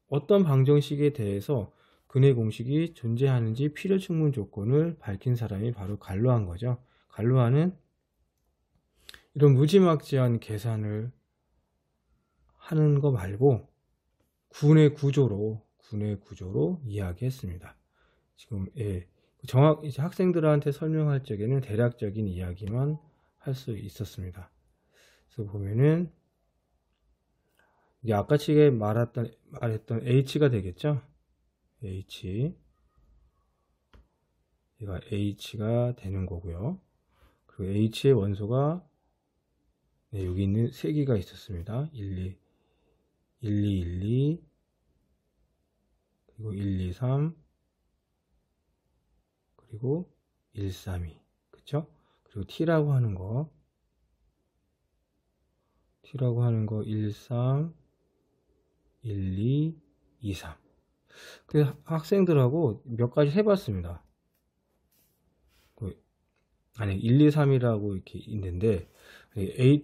어떤 방정식에 대해서 근의 공식이 존재하는지 필요 충분 조건을 밝힌 사람이 바로 갈로아인 거죠. 갈로아는 이런 무지막지한 계산을 하는 거 말고 군의 구조로 이야기했습니다. 지금 이제 학생들한테 설명할 적에는 대략적인 이야기만 할 수 있었습니다. 그래서 보면은 이게 아까 치게 말했던 H가 되겠죠. H, 얘가 H가 되는 거고요. 그리고 H의 원소가 여기 있는 3개가 있었습니다. 1, 2, 그리고 1, 2, 3, 그리고 1, 3, 2. 그쵸? 그리고 T라고 하는 거 1, 3, 1, 2, 2, 3. 그래서 학생들하고 몇 가지 해봤습니다. 1, 2, 3이라고 이렇게 있는데,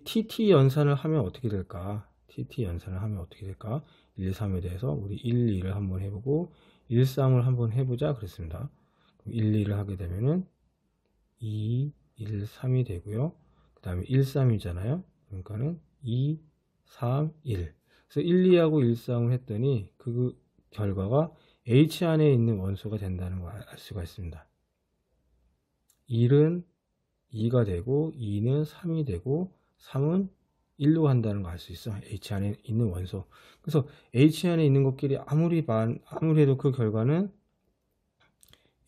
TT 연산을 하면 어떻게 될까? 1, 2, 3에 대해서 우리 1, 2를 한번 해보고 1, 3을 한번 해보자 그랬습니다. 1, 2를 하게 되면은 2, 1, 3이 되고요. 그 다음에 1, 3이잖아요. 그러니까는 2, 3, 1. 그래서 1, 2하고 1, 3을 했더니 그 결과가 H 안에 있는 원소가 된다는 걸 알 수가 있습니다. 1은 2가 되고 2는 3이 되고 3은 1로 한다는 걸 알 수 있어. H 안에 있는 원소. 그래서 H 안에 있는 것끼리 아무리 해도 그 결과는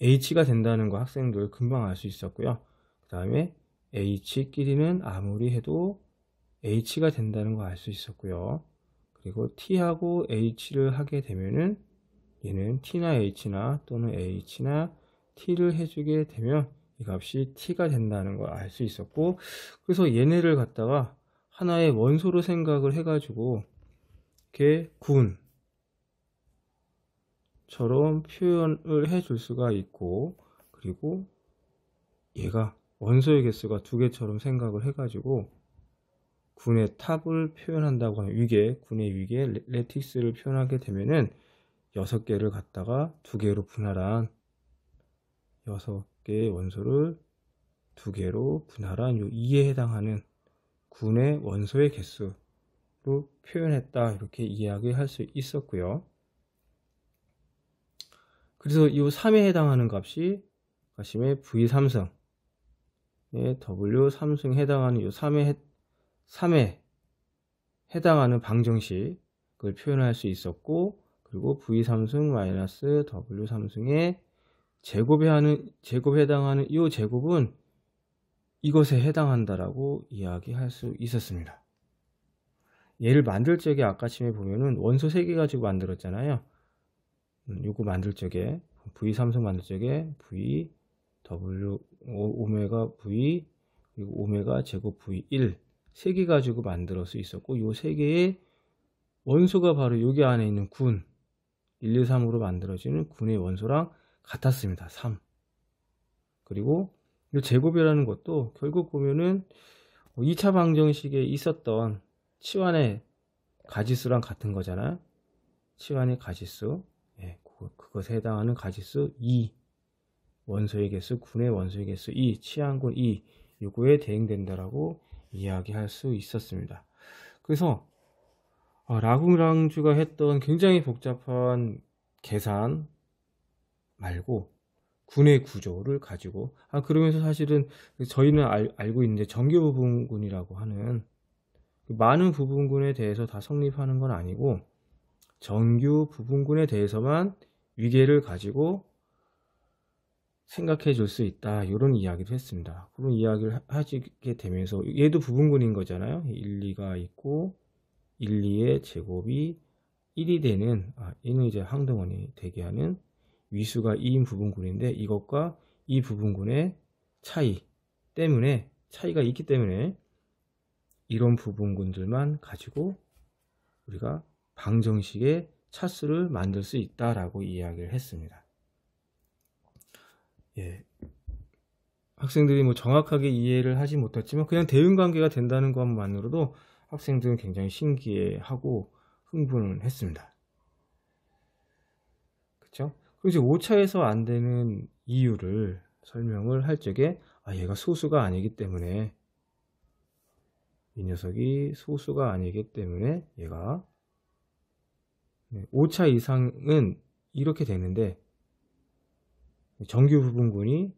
H가 된다는 거 학생들 금방 알 수 있었고요. 그 다음에 H끼리는 아무리 해도 H가 된다는 거 알 수 있었고요. 그리고 T하고 H를 하게 되면은 얘는 T나 H나 또는 H나 T를 해주게 되면 이 값이 T가 된다는 걸 알 수 있었고, 그래서 얘네를 갖다가 하나의 원소로 생각을 해가지고 이렇게 군처럼 표현을 해줄 수가 있고, 그리고 얘가 원소의 개수가 2개처럼 생각을 해가지고 군의 탑을 표현한다고 하는 군의 위계 레틱스를 표현하게 되면은 6개를 갖다가 2개로 분할한 6개의 원소를 2개로 분할한 요 2에 해당하는 군의 원소의 개수로 표현했다, 이렇게 이야기할 수 있었고요. 그래서 이 3에 해당하는 값이 가심의 V3승, W3승에 해당하는 이 3에 해당하는 방정식을 표현할 수 있었고, 그리고 V3승 마이너스 W3승의 제곱에 해당하는 이 제곱은 이것에 해당한다라고 이야기할 수 있었습니다. 얘를 만들 적에 아까 침에 보면은 원소 3개 가지고 만들었잖아요. 요거 만들 적에 V3승 만들 적에 V, W, 오메가 V, 그리고 오메가 제곱 V1 3개 가지고 만들 수 있었고, 요 3개의 원소가 바로 여기 안에 있는 군 1, 2, 3으로 만들어지는 군의 원소랑 같았습니다. 3. 그리고 이 제곱이라는 것도 결국 보면은 2차 방정식에 있었던 치환의 가지수랑 같은 거잖아요. 치환의 가지수, 그것에 해당하는 가지수 2, 원소의 개수, 군의 원소의 개수 2, 치환군 2, 요거에 대응된다라고 이야기할 수 있었습니다. 그래서 라그랑주가 했던 굉장히 복잡한 계산 말고 군의 구조를 가지고 그러면서 사실은 저희는 알고 있는데 정규 부분군이라고 하는 많은 부분군에 대해서 다 성립하는 건 아니고 정규 부분군에 대해서만 위계를 가지고 생각해 줄 수 있다, 이런 이야기도 했습니다. 그런 이야기를 하시게 되면서 얘도 부분군인 거잖아요. 1, 2가 있고 1, 2의 제곱이 1이 되는, 얘는 이제 항등원이 되게 하는 위수가 2인 부분군인데, 이것과 이 부분군의 차이 때문에, 차이가 있기 때문에 이런 부분군들만 가지고 우리가 방정식의 차수를 만들 수 있다라고 이야기를 했습니다. 예. 학생들이 뭐 정확하게 이해를 하지 못했지만 그냥 대응관계가 된다는 것만으로도 학생들은 굉장히 신기해하고 흥분을 했습니다. 그쵸? 그리고 이제 5차에서 안 되는 이유를 설명을 할 적에 얘가 소수가 아니기 때문에, 이 녀석이 소수가 아니기 때문에 얘가 5차 이상은 이렇게 되는데, 정규 부분군이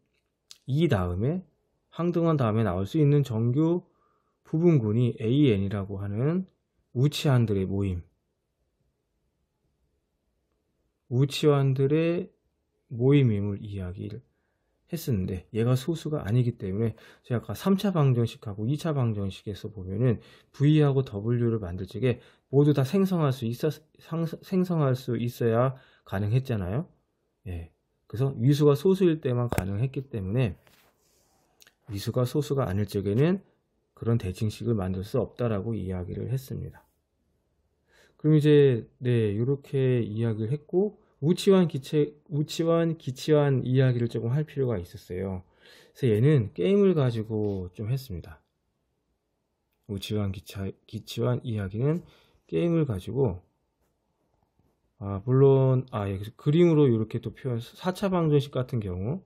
이 다음에 항등원 다음에 나올 수 있는 정규 부분군이 AN이라고 하는 우치환들의 모임, 우치환들의 모임임을 이야기를 했었는데, 얘가 소수가 아니기 때문에 제가 아까 3차 방정식하고 2차 방정식에서 보면은 V하고 W를 만들 적에 모두 다 생성할 수 있어야 가능했잖아요. 예. 그래서 위수가 소수일 때만 가능했기 때문에 위수가 소수가 아닐 적에는 그런 대칭식을 만들 수 없다라고 이야기를 했습니다. 그럼 이제 이렇게 이야기를 했고, 우치환 기치환 이야기를 조금 할 필요가 있었어요. 그래서 얘는 게임을 가지고 좀 했습니다. 우치환 기치환 이야기는 게임을 가지고, 물론 그림으로 이렇게 또 표현, 4차 방정식 같은 경우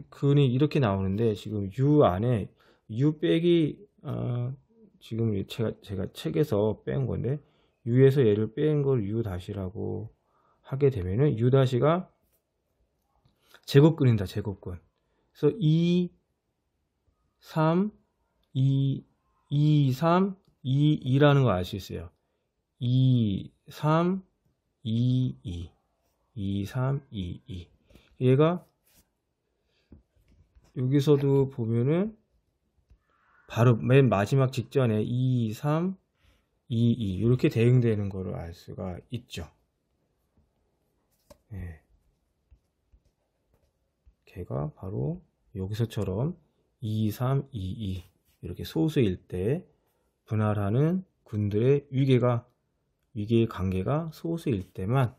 근이 이렇게 나오는데, 지금 U 안에 U 빼기, 지금 제가 책에서 뺀 건데, U에서 얘를 뺀 걸 U 다시라고 하게 되면은 U 다시가 제곱근입니다. 제곱근. 그래서 2, 3, 2, 2, 3, 2, 2라는 거 알 수 있어요. 2, 3, 2, 2. 2, 3, 2, 2. 얘가 여기서도 보면은 바로 맨 마지막 직전에 2, 3, 2, 2 이렇게 대응되는 거를 알 수가 있죠. 예. 걔가 바로 여기서처럼 2, 3, 2, 2 이렇게 소수일 때 분할하는 군들의 위계의 관계가 소수일 때만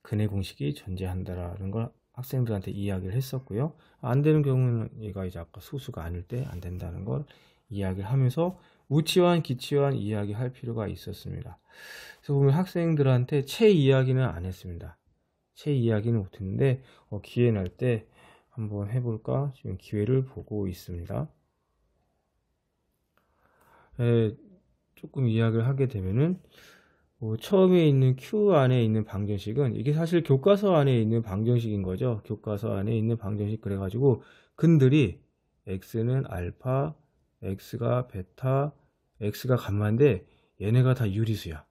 근의 공식이 존재한다라는 걸 학생들한테 이야기를 했었고요. 안 되는 경우는 얘가 이제 아까 소수가 아닐 때 안 된다는 걸 이야기를 하면서 우치환, 기치환 이야기할 필요가 있었습니다. 그래서 보면 학생들한테 체 이야기는 안 했습니다. 체 이야기는 못했는데 기회 날 때 한번 해볼까 지금 기회를 보고 있습니다. 조금 이야기를 하게 되면은 처음에 있는 Q 안에 있는 방정식은 이게 사실 교과서 안에 있는 방정식인 거죠. 교과서 안에 있는 방정식. 그래가지고 근들이 X는 알파, X가 베타, X가 감마인데 얘네가 다 유리수야.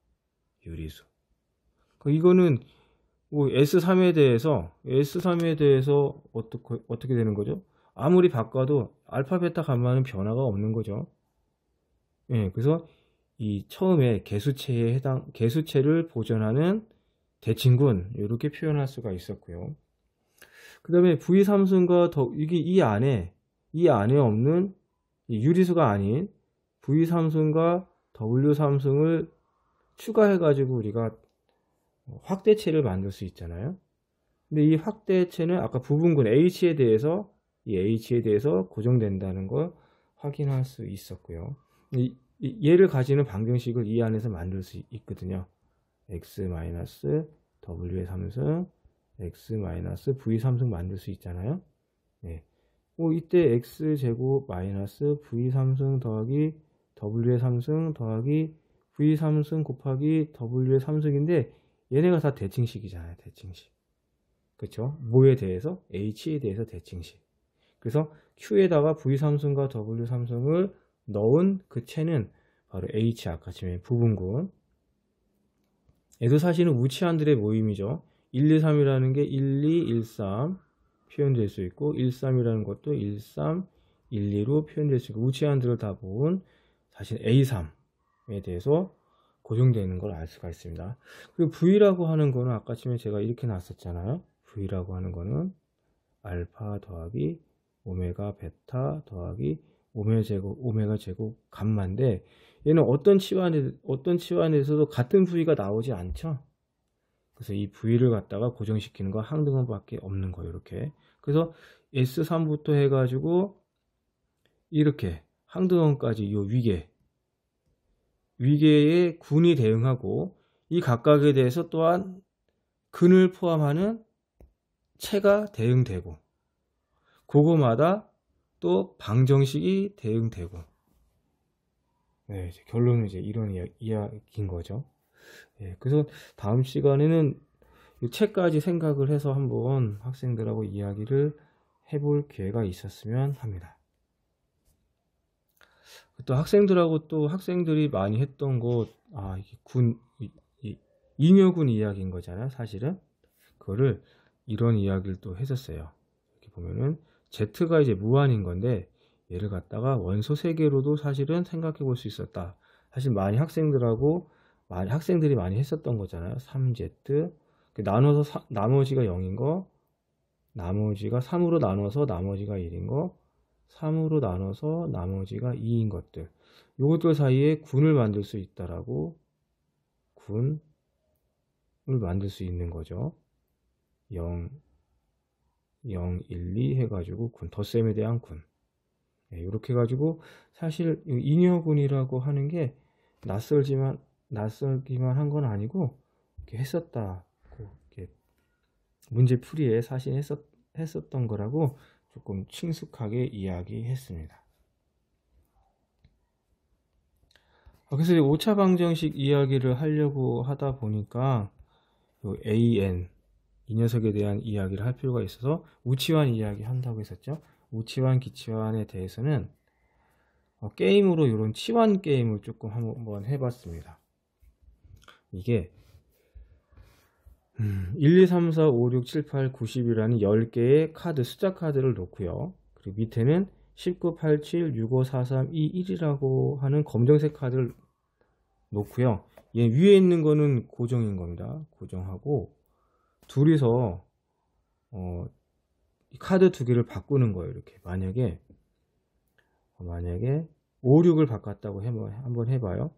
유리수. 이거는 S3에 대해서 어떻게 되는 거죠? 아무리 바꿔도 알파, 베타, 감마는 변화가 없는 거죠. 예, 그래서 이 처음에 개수체를 보존하는 대칭군 이렇게 표현할 수가 있었고요. 그 다음에 V3승과 이게 이 안에 없는 유리수가 아닌 V3승과 W3승을 추가해 가지고 우리가 확대체를 만들 수 있잖아요. 근데 이 확대체는 아까 부분군 H에 대해서 고정된다는 걸 확인할 수 있었고요. 얘를 가지는 방정식을 이 안에서 만들 수 있거든요. X-W의 3승, X-V 3승 만들 수 있잖아요. 네. 이때 x제곱 마이너스 v3승 더하기 w의 3승 더하기 v3승 곱하기 w의 3승인데 얘네가 다 대칭식이잖아요. 대칭식. 그쵸? 뭐에 대해서? h에 대해서 대칭식. 그래서 q에다가 v3승과 w3승을 넣은 그 체는 바로 h, 아까 지금 부분군. 얘도 사실은 우치한들의 모임이죠. 1, 2, 3이라는 게 1, 2, 1, 3 표현될 수 있고 1, 3이라는 것도 1, 3, 1, 2로 표현될 수 있고 우치한들을 다 본 사실 A3에 대해서 고정되는 걸 알 수가 있습니다. 그리고 V라고 하는 거는 아까 전에 제가 이렇게 놨었잖아요. V라고 하는 거는 알파 더하기 오메가 베타 더하기 오메가 제곱 감마인데 얘는 어떤 치환에서도 같은 V가 나오지 않죠. 그래서 이 V를 갖다가 고정시키는 거 항등원밖에 없는 거예요. 이렇게. 그래서 S3부터 해가지고 이렇게 항등원까지 이 위계에 군이 대응하고 이 각각에 대해서 또한 근을 포함하는 체가 대응되고 그거마다 또 방정식이 대응되고 네, 이제 결론은 이제 이런 이야기인 거죠. 네, 그래서 다음 시간에는 이 책까지 생각을 해서 한번 학생들하고 이야기를 해볼 기회가 있었으면 합니다. 또 학생들하고 또 학생들이 많이 했던 거, 이게 잉여군 이야기인 거잖아요. 사실은 그거를 이런 이야기를 또 했었어요. 이렇게 보면은 Z가 이제 무한인 건데 얘를 갖다가 원소 3개로도 사실은 생각해 볼 수 있었다. 사실 학생들이 많이 했었던 거잖아요. 3Z 나눠서 나머지가 0인 거, 나머지가 3으로 나눠서 나머지가 1인 거, 3으로 나눠서 나머지가 2인 것들. 요것들 사이에 군을 만들 수 있다라고 군을 만들 수 있는 거죠. 0, 0, 1, 2 해가지고 군, 덧셈에 대한 군. 네, 이렇게 해가지고 사실 잉여군이라고 하는 게 낯설기만 한 건 아니고 이렇게 했었다. 이렇게 문제 풀이에 사실 했었던 거라고 조금 친숙하게 이야기했습니다. 그래서 5차 방정식 이야기를 하려고 하다 보니까 요 AN 이 녀석에 대한 이야기를 할 필요가 있어서 우치환 이야기 한다고 했었죠. 우치환, 기치환에 대해서는 게임으로 이런 치환 게임을 조금 한번 해봤습니다. 이게 1, 2, 3, 4, 5, 6, 7, 8, 90이라는 10개의 카드, 숫자 카드를 놓고요. 그리고 밑에는 19, 87, 65, 43, 2, 1이라고 하는 검정색 카드를 놓고요. 얘 위에 있는 거는 고정인 겁니다. 고정하고 둘이서 카드 2개를 바꾸는 거예요. 이렇게 만약에 5, 6을 바꿨다고 한번 해봐요.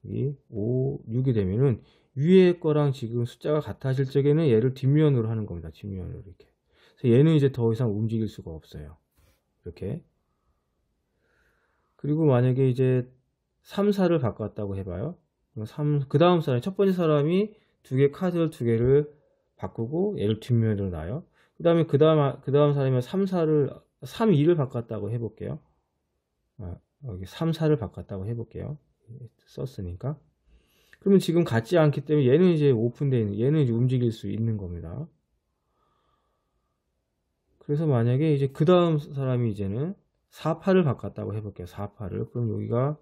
이 5, 6이 되면은 위에 거랑 지금 숫자가 같아질 적에는 얘를 뒷면으로 하는 겁니다. 뒷면으로 이렇게. 그래서 얘는 이제 더 이상 움직일 수가 없어요. 이렇게. 그리고 만약에 이제 3, 4를 바꿨다고 해봐요. 그 다음 사람, 첫 번째 사람이 카드 2개를 바꾸고 얘를 뒷면으로 놔요. 그 다음 사람이 3, 2를 바꿨다고 해볼게요. 여기 3, 4를 바꿨다고 해볼게요. 썼으니까. 그러면 지금 같지 않기 때문에 얘는 이제 오픈되어 있는, 얘는 이제 움직일 수 있는 겁니다. 그래서 만약에 이제 그 다음 사람이 이제는 4, 8을 바꿨다고 해볼게요. 4, 8을. 그럼 여기가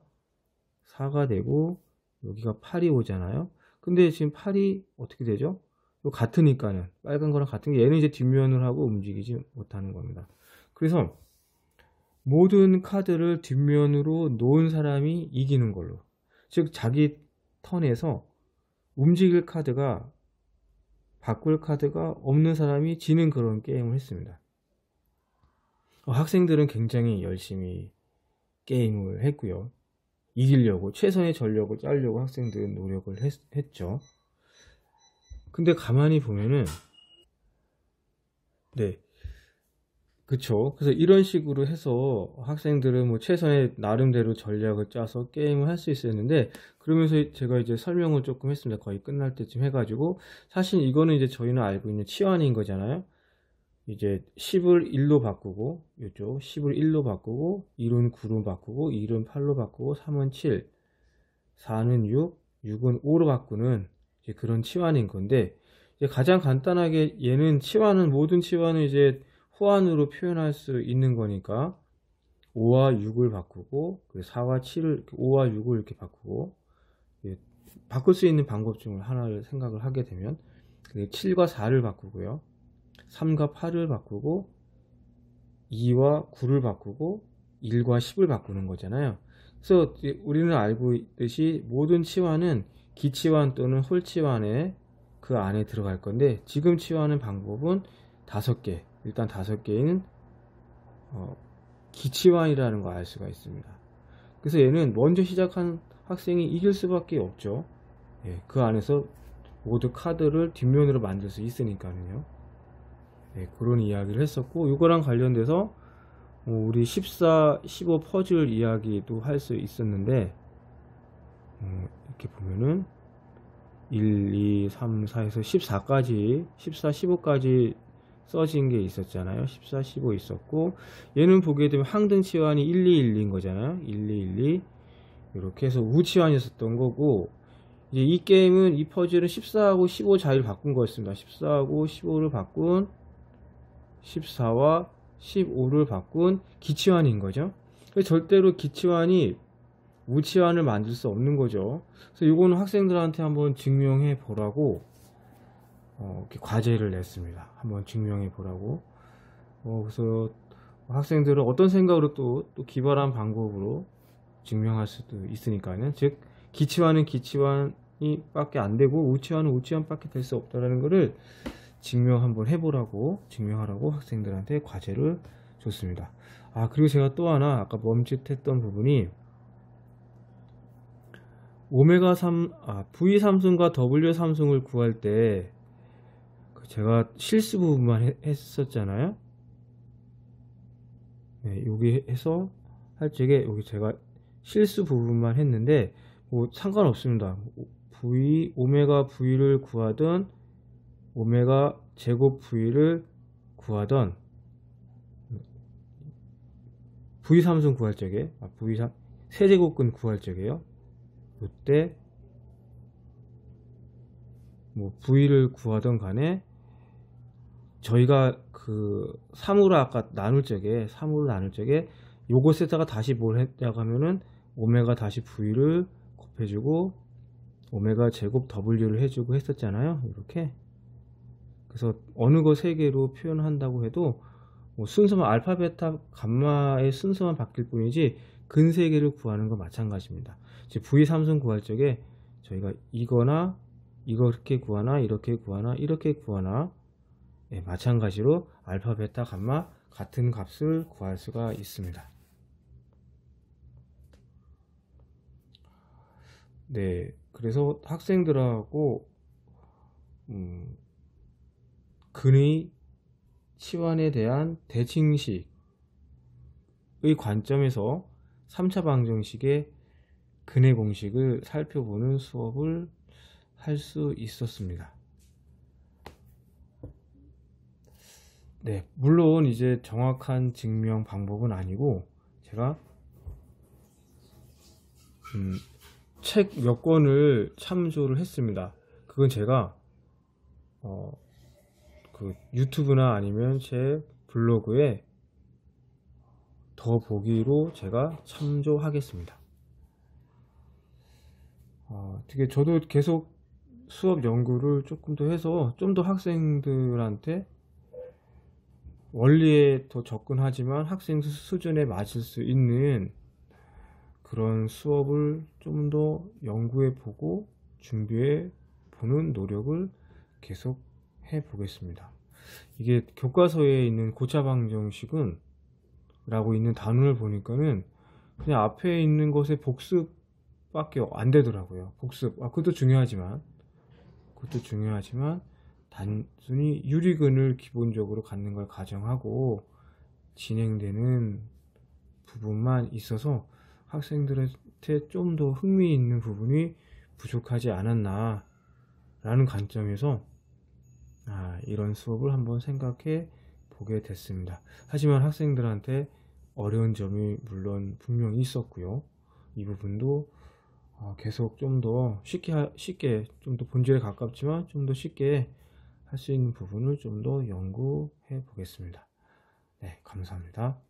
4가 되고, 여기가 8이 오잖아요. 근데 지금 8이 어떻게 되죠? 같으니까는, 빨간 거랑 같은 게 얘는 이제 뒷면을 하고 움직이지 못하는 겁니다. 그래서 모든 카드를 뒷면으로 놓은 사람이 이기는 걸로. 즉, 자기 턴에서 움직일 카드가, 바꿀 카드가 없는 사람이 지는 그런 게임을 했습니다. 학생들은 굉장히 열심히 게임을 했고요. 이기려고, 최선의 전력을 짜려고 학생들은 노력을 했죠. 근데 가만히 보면은, 네. 그쵸. 그래서 이런 식으로 해서 학생들은 뭐 최선의 나름대로 전략을 짜서 게임을 할 수 있었는데, 그러면서 제가 이제 설명을 조금 했습니다. 거의 끝날 때쯤 해가지고. 사실 이거는 이제 저희는 알고 있는 치환인 거잖아요. 이제 10을 1로 바꾸고, 이쪽 10을 1로 바꾸고, 1은 9로 바꾸고, 1은 8로 바꾸고, 3은 7, 4는 6, 6은 5로 바꾸는 이제 그런 치환인 건데, 이제 가장 간단하게 얘는 치환은, 모든 치환은 이제 호환으로 표현할 수 있는 거니까 5와 6을 바꾸고, 4와 7을, 5와 6을 이렇게 바꾸고, 바꿀 수 있는 방법 중에 하나를 생각을 하게 되면 7과 4를 바꾸고요, 3과 8을 바꾸고, 2와 9를 바꾸고, 1과 10을 바꾸는 거잖아요. 그래서 우리는 알고 있듯이 모든 치환은 기치환 또는 홀치환에 그 안에 들어갈 건데, 지금 치환하는 방법은 5개, 일단 5개인 기치환이라는 걸 알 수가 있습니다. 그래서 얘는 먼저 시작한 학생이 이길 수밖에 없죠. 그 안에서 모두 카드를 뒷면으로 만들 수 있으니까요. 그런 이야기를 했었고, 이거랑 관련돼서 우리 14, 15 퍼즐 이야기도 할 수 있었는데, 이렇게 보면은 1, 2, 3, 4에서 14까지, 14, 15까지 써진 게 있었잖아요. 14, 15 있었고, 얘는 보게 되면 항등 치환이 1, 2, 1, 2인 거잖아요. 1, 2, 1, 2 이렇게 해서 우치환이었던 거고, 이제 이 게임은, 이 퍼즐은 14하고 15 자리를 바꾼 거였습니다. 14하고 15를 바꾼, 14와 15를 바꾼 기치환인 거죠. 절대로 기치환이 우치환을 만들 수 없는 거죠. 그래서 이거는 학생들한테 한번 증명해 보라고 이렇게 과제를 냈습니다. 한번 증명해 보라고. 그래서 학생들은 어떤 생각으로 또 기발한 방법으로 증명할 수도 있으니까요. 즉 기치환은 기치환이 밖에 안 되고 우치환은 우치환 밖에 될 수 없다라는 거를 증명 한번 해보라고, 증명하라고 학생들한테 과제를 줬습니다. 그리고 제가 또 하나 아까 멈칫했던 부분이, V 삼승과 W 삼승을 구할 때 제가 실수 부분만 했었잖아요. 여기 해서 할 적에 여기 제가 실수 부분만 했는데 뭐 상관없습니다. 오메가 V를 구하든 오메가 제곱 V를 구하던, V 삼승 구할 적에, 세제곱근 구할 적에요. 이때 뭐 V를 구하던 간에 저희가 그 3으로 아까 나눌 적에, 요것에다가 다시 뭘 했다고 하면은 오메가 다시 V를 곱해주고 오메가 제곱 W를 해주고 했었잖아요. 이렇게. 그래서 어느 거 세 개로 표현한다고 해도 뭐 순서만 알파, 베타, 감마의 순서만 바뀔 뿐이지 근 세 개를 구하는 건 마찬가지입니다. 즉 V 삼승 구할 적에 저희가 이거나 이렇게 구하나 이렇게 구하나 이렇게 구하나, 마찬가지로 알파, 베타, 감마 같은 값을 구할 수가 있습니다. 그래서 학생들하고 근의 치환에 대한 대칭식의 관점에서 3차 방정식의 근의 공식을 살펴보는 수업을 할 수 있었습니다. 물론 이제 정확한 증명 방법은 아니고 제가 책 몇 권을 참조를 했습니다. 그건 제가 그 유튜브나 아니면 제 블로그에 더 보기로 제가 참조하겠습니다. 어떻게 저도 계속 수업 연구를 조금 더 해서 좀 더 학생들한테 원리에 더 접근하지만 학생 수준에 맞을 수 있는 그런 수업을 좀 더 연구해 보고 준비해 보는 노력을 계속 해 보겠습니다. 이게 교과서에 있는 고차 방정식은 라고 있는 단원을 보니까는 그냥 앞에 있는 것의 복습밖에 안 되더라고요. 복습. 그것도 중요하지만 단순히 유리근을 기본적으로 갖는 걸 가정하고 진행되는 부분만 있어서 학생들한테 좀 더 흥미 있는 부분이 부족하지 않았나 라는 관점에서 이런 수업을 한번 생각해 보게 됐습니다. 하지만 학생들한테 어려운 점이 물론 분명히 있었고요. 이 부분도 계속 좀 더 쉽게 좀 더 본질에 가깝지만 좀 더 쉽게 할 수 있는 부분을 좀 더 연구해 보겠습니다. 네, 감사합니다.